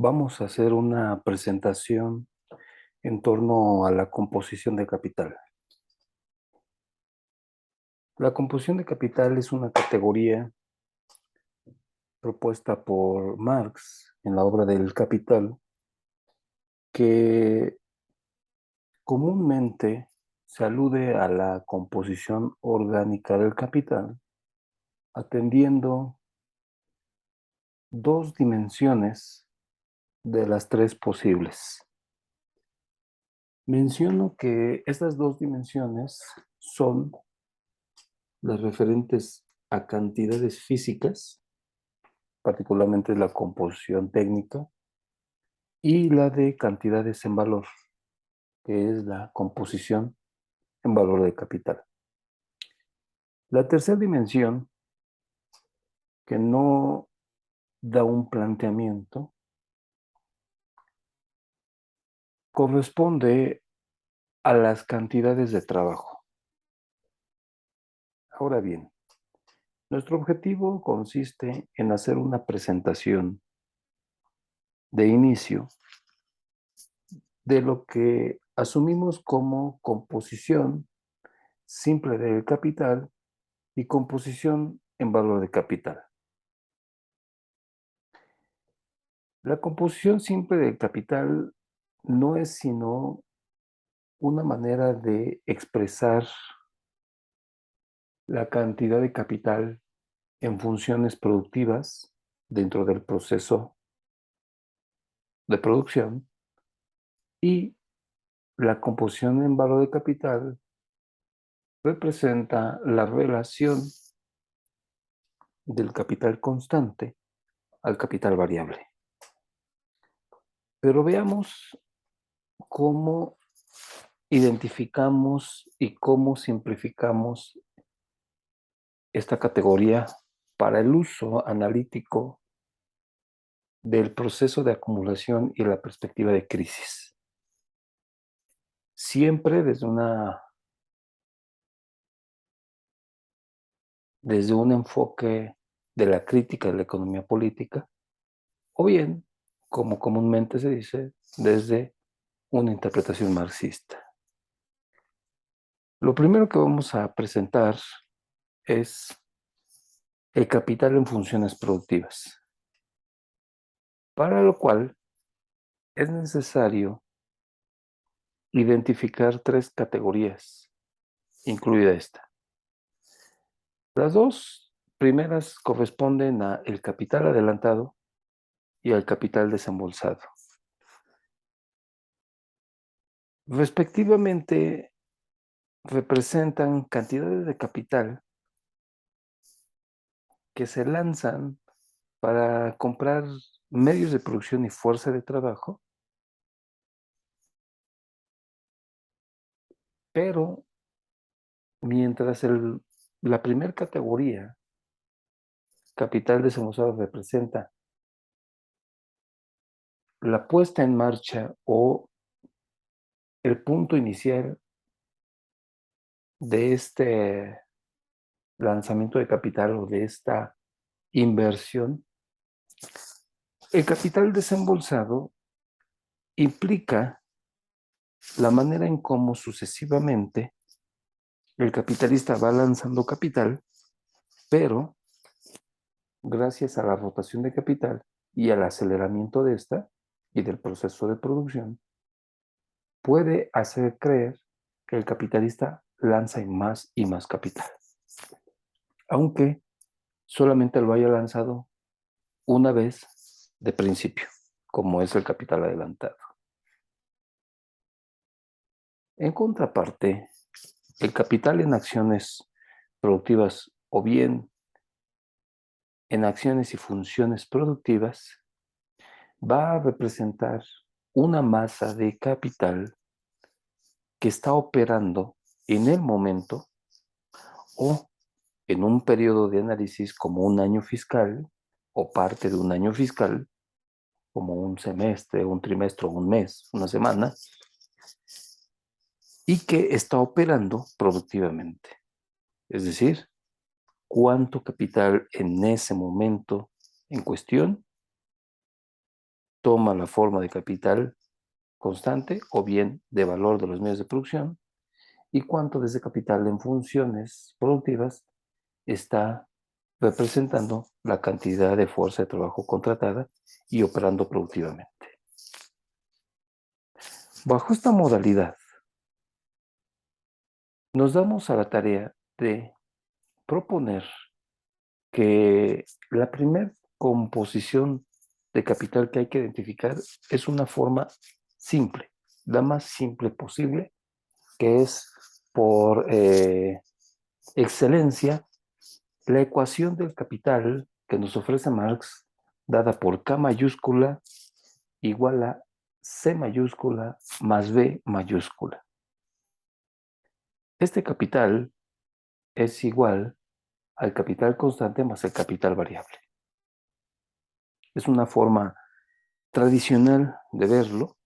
Vamos a hacer una presentación en torno a la composición de capital. La composición de capital es una categoría propuesta por Marx en la obra del Capital, que comúnmente se alude a la composición orgánica del capital, atendiendo dos dimensiones de las tres posibles. Menciono que estas dos dimensiones son las referentes a cantidades físicas, particularmente la composición técnica, y la de cantidades en valor, que es la composición en valor de capital. La tercera dimensión, que no da un planteamiento, corresponde a las cantidades de trabajo. Ahora bien, nuestro objetivo consiste en hacer una presentación de inicio de lo que asumimos como composición simple del capital y composición en valor de capital. La composición simple del capital no es sino una manera de expresar la cantidad de capital en funciones productivas dentro del proceso de producción, y la composición en valor de capital representa la relación del capital constante al capital variable. Pero veamos cómo identificamos y cómo simplificamos esta categoría para el uso analítico del proceso de acumulación y la perspectiva de crisis. Siempre desde un enfoque de la crítica de la economía política, o bien, como comúnmente se dice, desde una interpretación marxista. Lo primero que vamos a presentar es el capital en funciones productivas, para lo cual es necesario identificar tres categorías, incluida esta. Las dos primeras corresponden al capital adelantado y al capital desembolsado. Respectivamente, representan cantidades de capital que se lanzan para comprar medios de producción y fuerza de trabajo, pero mientras la primera categoría, capital desembolsado, representa la puesta en marcha o el punto inicial de este lanzamiento de capital o de esta inversión, el capital desembolsado implica la manera en cómo sucesivamente el capitalista va lanzando capital, pero gracias a la rotación de capital y al aceleramiento de esta y del proceso de producción, puede hacer creer que el capitalista lanza más y más capital, aunque solamente lo haya lanzado una vez de principio, como es el capital adelantado. En contraparte, el capital en acciones productivas o bien en acciones y funciones productivas va a representar una masa de capital que está operando en el momento o en un periodo de análisis como un año fiscal o parte de un año fiscal, como un semestre, un trimestre, un mes, una semana, y que está operando productivamente. Es decir, cuánto capital en ese momento en cuestión toma la forma de capital constante o bien de valor de los medios de producción, y cuánto de ese capital en funciones productivas está representando la cantidad de fuerza de trabajo contratada y operando productivamente. Bajo esta modalidad, nos damos a la tarea de proponer que la primera composición de capital que hay que identificar es una forma simple, la más simple posible, que es por excelencia la ecuación del capital que nos ofrece Marx, dada por K mayúscula igual a C mayúscula más B mayúscula. Este capital es igual al capital constante más el capital variable. Es una forma tradicional de verlo,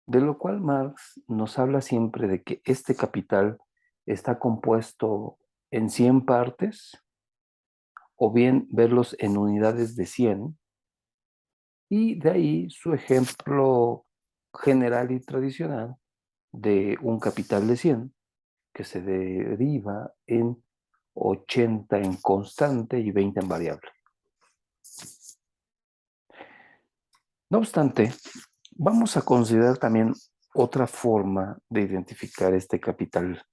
de lo cual Marx nos habla siempre de que este capital está compuesto en 100 partes, o bien verlos en unidades de 100, y de ahí su ejemplo general y tradicional de un capital de 100 que se deriva en 80 en constante y 20 en variable. No obstante, vamos a considerar también otra forma de identificar este capital,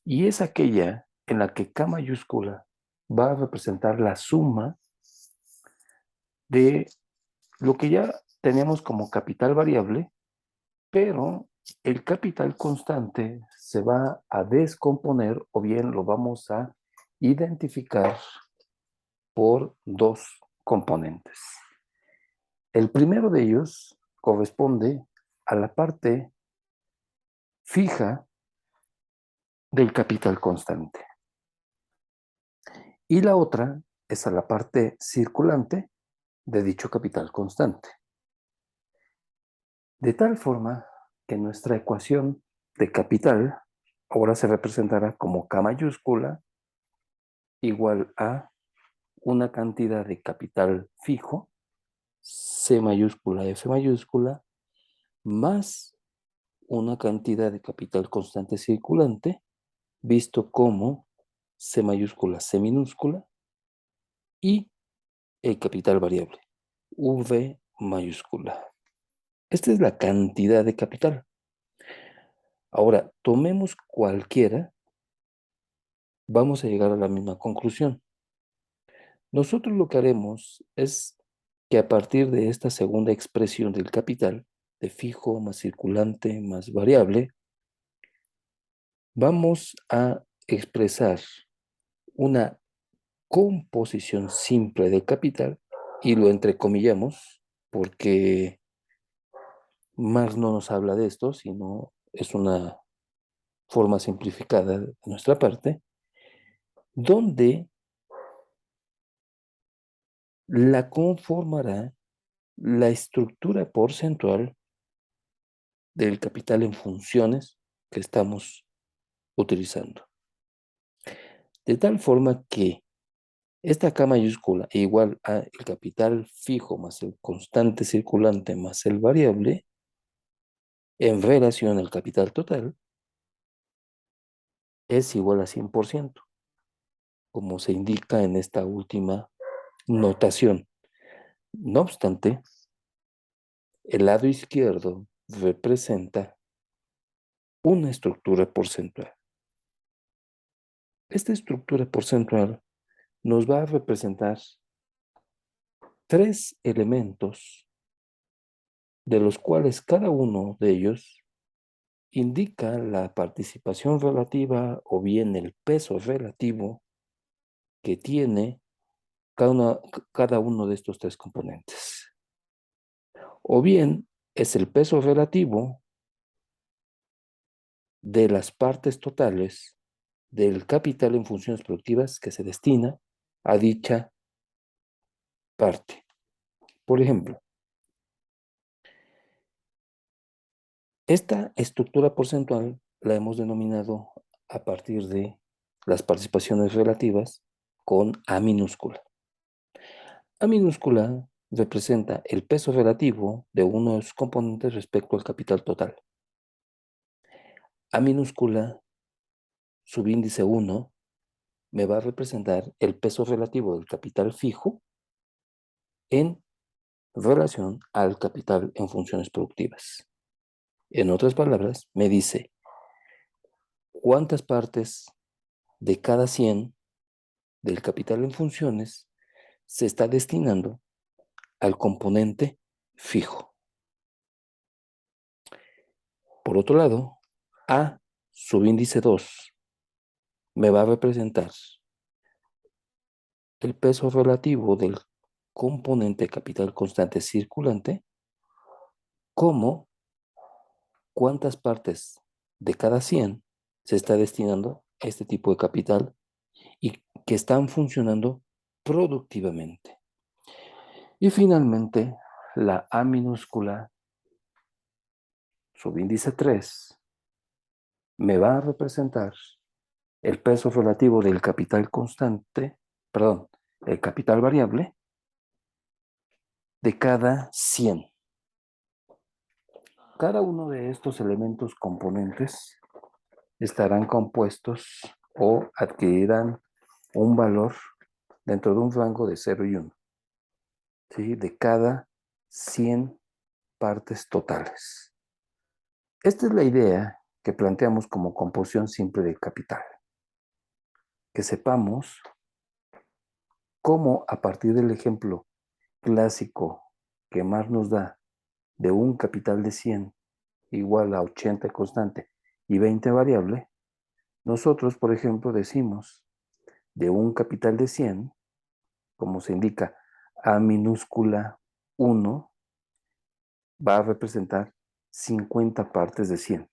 y es aquella en la que K mayúscula va a representar la suma de lo que ya tenemos como capital variable, pero el capital constante se va a descomponer o bien lo vamos a identificar por dos componentes. El primero de ellos corresponde a la parte fija del capital constante y la otra es a la parte circulante de dicho capital constante. De tal forma que nuestra ecuación de capital ahora se representará como K mayúscula igual a una cantidad de capital fijo, C mayúscula, F mayúscula, más una cantidad de capital constante circulante, visto como C mayúscula, C minúscula, y el capital variable, V mayúscula. Esta es la cantidad de capital. Ahora, tomemos cualquiera, vamos a llegar a la misma conclusión. Nosotros lo que haremos es que a partir de esta segunda expresión del capital, de fijo más circulante más variable, vamos a expresar una composición simple del capital, y lo entrecomillamos porque Marx no nos habla de esto, sino es una forma simplificada de nuestra parte, donde la conformará la estructura porcentual del capital en funciones que estamos utilizando. De tal forma que esta K mayúscula igual a el capital fijo más el constante circulante más el variable en relación al capital total es igual a 100%, como se indica en esta última notación. No obstante, el lado izquierdo representa una estructura porcentual. Esta estructura porcentual nos va a representar tres elementos, de los cuales cada uno de ellos indica la participación relativa o bien el peso relativo que tiene cada uno de estos tres componentes. O bien es el peso relativo de las partes totales del capital en funciones productivas que se destina a dicha parte. Por ejemplo, esta estructura porcentual la hemos denominado a partir de las participaciones relativas con A minúscula. A minúscula representa el peso relativo de uno de sus componentes respecto al capital total. A minúscula, subíndice 1, me va a representar el peso relativo del capital fijo en relación al capital en funciones productivas. En otras palabras, me dice cuántas partes de cada 100 del capital en funciones se está destinando al componente fijo. Por otro lado, A subíndice 2 me va a representar el peso relativo del componente capital constante circulante como cuántas partes de cada 100 se está destinando a este tipo de capital y que están funcionando productivamente. Y finalmente, la A minúscula, subíndice 3, me va a representar el peso relativo del capital constante, perdón, el capital variable de cada 100. Cada uno de estos elementos componentes estarán compuestos o adquirirán un valor dentro de un rango de 0 y 1, ¿sí? De cada 100 partes totales. Esta es la idea que planteamos como composición simple de capital. Que sepamos cómo a partir del ejemplo clásico que Marx nos da de un capital de 100 igual a 80 constante y 20 variable, nosotros, por ejemplo, decimos de un capital de 100, como se indica, A minúscula 1 va a representar 50 partes de 100,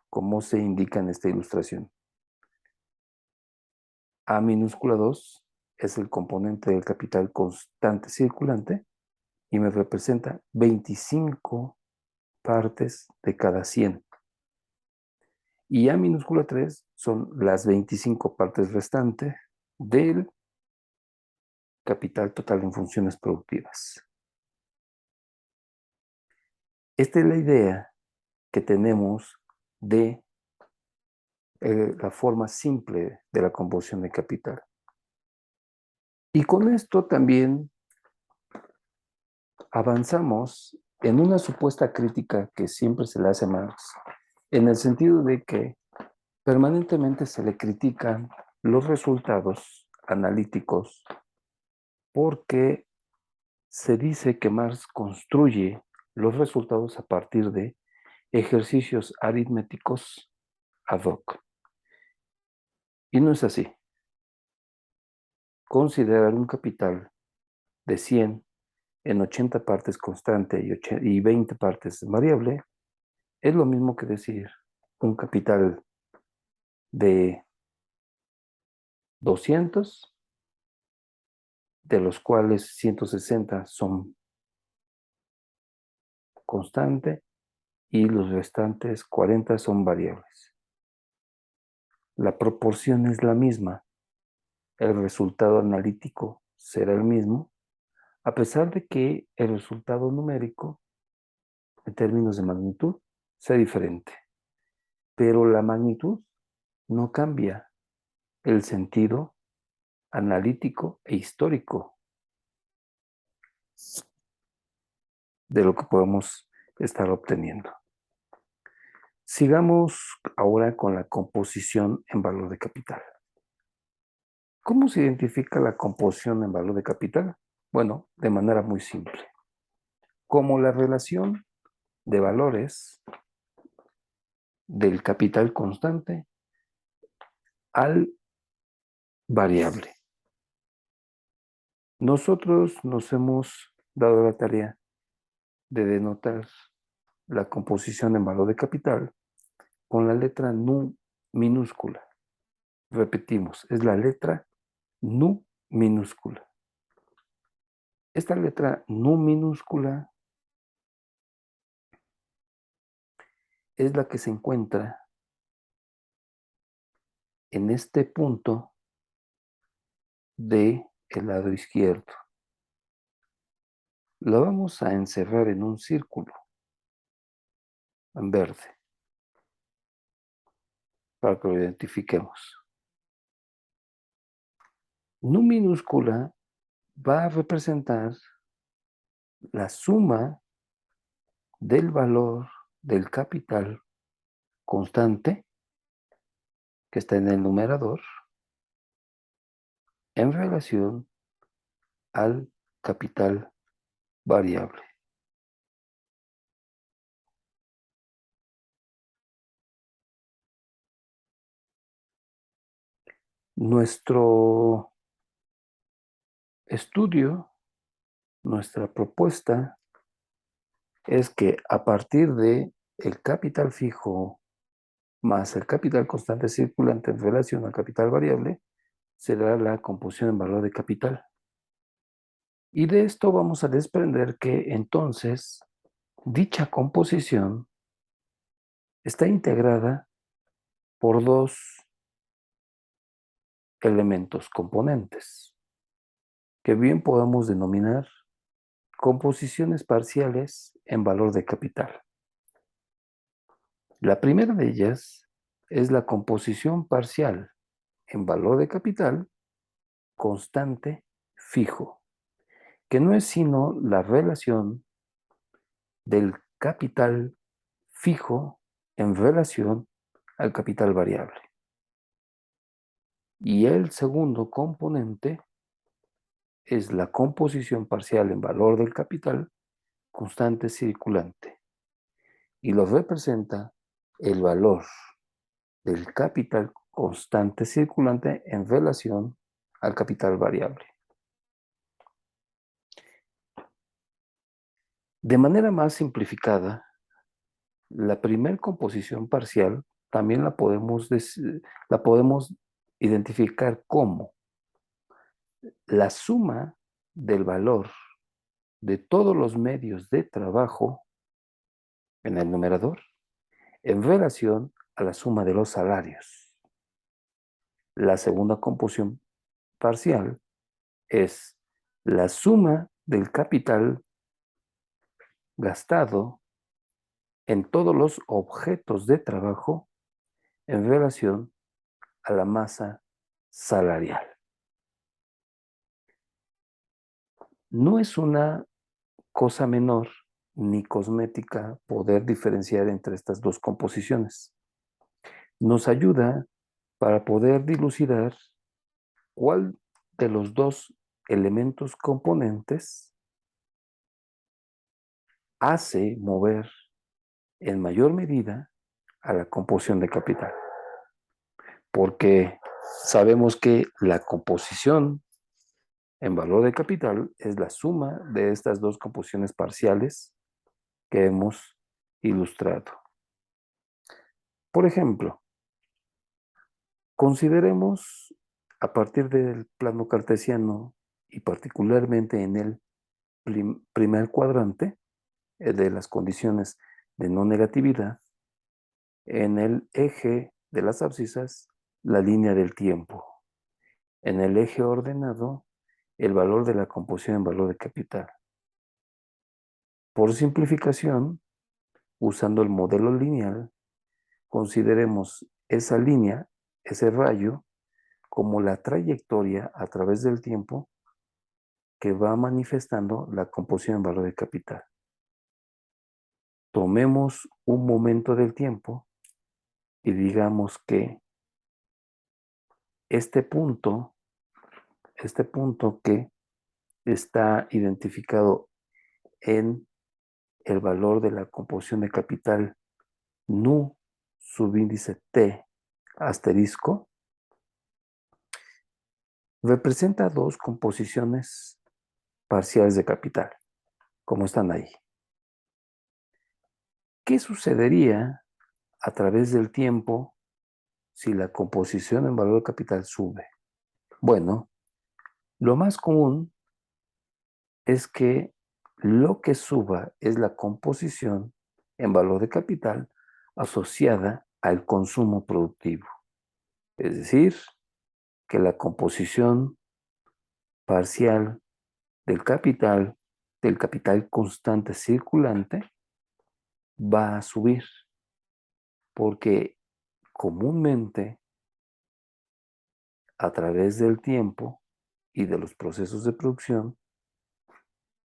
como se indica en esta ilustración. A minúscula 2 es el componente del capital constante circulante y me representa 25 partes de cada 100. Y A minúscula 3 son las 25 partes restantes del capital total en funciones productivas. Esta es la idea que tenemos de la forma simple de la composición de capital. Y con esto también avanzamos en una supuesta crítica que siempre se le hace a Marx, en el sentido de que permanentemente se le critican los resultados analíticos porque se dice que Marx construye los resultados a partir de ejercicios aritméticos ad hoc. Y no es así. Considerar un capital de 100 en 80 partes constante y 20 partes variable es lo mismo que decir un capital de 200, de los cuales 160 son constante y los restantes 40 son variables. La proporción es la misma, el resultado analítico será el mismo, a pesar de que el resultado numérico, en términos de magnitud, sea diferente. Pero la magnitud no cambia el sentido analítico e histórico de lo que podemos estar obteniendo. Sigamos ahora con la composición en valor de capital. ¿Cómo se identifica la composición en valor de capital? Bueno, de manera muy simple. Como la relación de valores del capital constante al variable. Nosotros nos hemos dado la tarea de denotar la composición en valor de capital con la letra nu minúscula. Repetimos, es la letra nu minúscula. Esta letra nu minúscula es la que se encuentra en este punto del lado izquierdo. la vamos a encerrar en un círculo en verde para que lo identifiquemos. Nu minúscula va a representar la suma del valor del capital constante que está en el numerador en relación al capital variable. Nuestro estudio, nuestra propuesta es que a partir de el capital fijo más el capital constante circulante en relación al capital variable, será la composición en valor de capital. Y de esto vamos a desprender que entonces dicha composición está integrada por dos elementos componentes, que bien podemos denominar composiciones parciales en valor de capital. La primera de ellas es la composición parcial en valor de capital constante fijo, que no es sino la relación del capital fijo en relación al capital variable. Y el segundo componente es la composición parcial en valor del capital constante circulante. Y lo representa el valor del capital constante circulante en relación al capital variable. De manera más simplificada, la primera composición parcial también la podemos identificar como la suma del valor de todos los medios de trabajo en el numerador en relación a la suma de los salarios. La segunda composición parcial es la suma del capital gastado en todos los objetos de trabajo en relación a la masa salarial. No es una cosa menor ni cosmética poder diferenciar entre estas dos composiciones. Nos ayuda para poder dilucidar cuál de los dos elementos componentes hace mover en mayor medida a la composición de capital. Porque sabemos que la composición en valor de capital es la suma de estas dos composiciones parciales que hemos ilustrado. Por ejemplo, consideremos a partir del plano cartesiano y particularmente en el primer cuadrante de las condiciones de no negatividad, en el eje de las abscisas, la línea del tiempo. En el eje ordenado, el valor de la composición en valor de capital. Por simplificación, usando el modelo lineal, consideremos esa línea, ese rayo, como la trayectoria a través del tiempo que va manifestando la composición en valor de capital. Tomemos un momento del tiempo y digamos que este punto que está identificado en el valor de la composición de capital nu subíndice T asterisco, representa dos composiciones parciales de capital, como están ahí. ¿Qué sucedería a través del tiempo si la composición en valor de capital sube? Bueno, lo más común es que lo que suba es la composición en valor de capital asociada al consumo productivo. Es decir, que la composición parcial del capital del capital constante circulante va a subir, porque comúnmente a través del tiempo y de los procesos de producción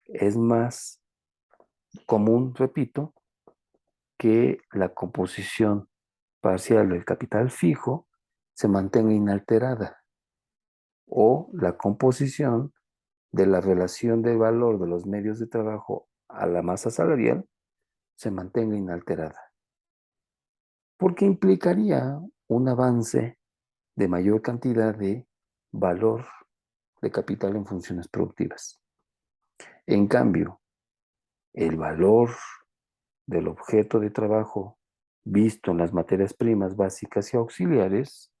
es más común, repito, que la composición parcial del capital fijo se mantenga inalterada o la composición de la relación de valor de los medios de trabajo a la masa salarial se mantenga inalterada, porque implicaría un avance de mayor cantidad de valor de capital en funciones productivas. En cambio, el valor del objeto de trabajo visto en las materias primas básicas y auxiliares,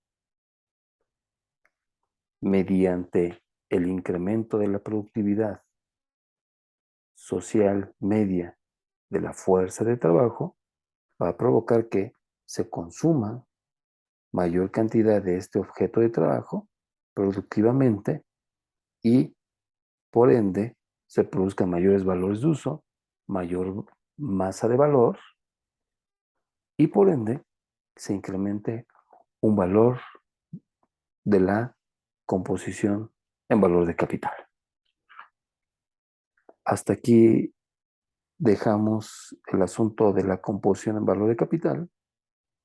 mediante el incremento de la productividad social media de la fuerza de trabajo, va a provocar que se consuma mayor cantidad de este objeto de trabajo productivamente y por ende se produzcan mayores valores de uso, mayor masa de valor y por ende se incremente un valor de la composición en valor de capital. Hasta aquí dejamos el asunto de la composición en valor de capital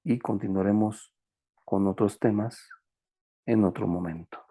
y continuaremos con otros temas en otro momento.